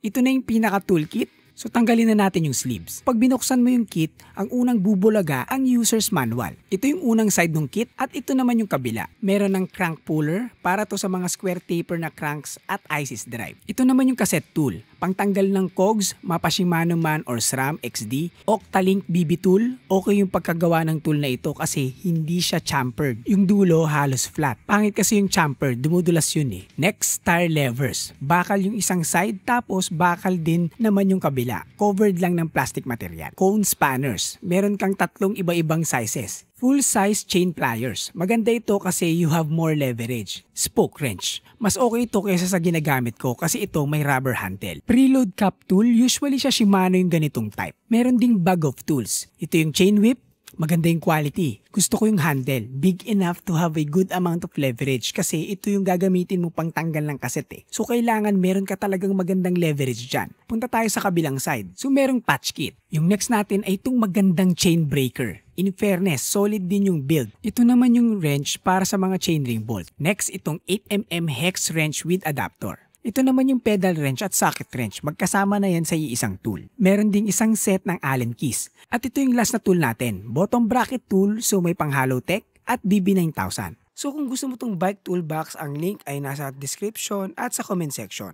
Ito na yung pinaka toolkit. So tanggalin na natin yung sleeves. Pag binuksan mo yung kit, ang unang bubulaga ang user's manual. Ito yung unang side ng kit at ito naman yung kabila. Meron ng crank puller para to sa mga square taper na cranks at ISIS drive. Ito naman yung cassette tool. Pangtanggal ng cogs, mapa Shimano man or SRAM XD, Octalink BB tool. Okay yung pagkagawa ng tool na ito kasi hindi siya chamfered. Yung dulo halos flat. Pangit kasi yung chamfered, dumudulas yun eh. Next, tire levers. Bakal yung isang side tapos bakal din naman yung kabila. Covered lang ng plastic material. Cone spanners. Meron kang tatlong iba-ibang sizes. Full-size chain pliers. Maganda ito kasi you have more leverage. Spoke wrench. Mas okay ito kaysa sa ginagamit ko kasi ito may rubber handle. Preload cap tool, usually siya Shimano yung ganitong type. Meron ding bag of tools. Ito yung chain whip. Maganda yung quality. Gusto ko yung handle. Big enough to have a good amount of leverage kasi ito yung gagamitin mo pang tanggal ng kaset eh. So kailangan meron ka talagang magandang leverage dyan. Punta tayo sa kabilang side. So merong patch kit. Yung next natin ay itong magandang chain breaker. In fairness, solid din yung build. Ito naman yung wrench para sa mga chainring bolt. Next, itong 8mm hex wrench with adapter. Ito naman yung pedal wrench at socket wrench. Magkasama na yan sa isang tool. Meron ding isang set ng Allen keys. At ito yung last na tool natin. Bottom bracket tool, so may pang hollow tech at BB9000. So kung gusto mo tong bike toolbox, ang link ay nasa description at sa comment section.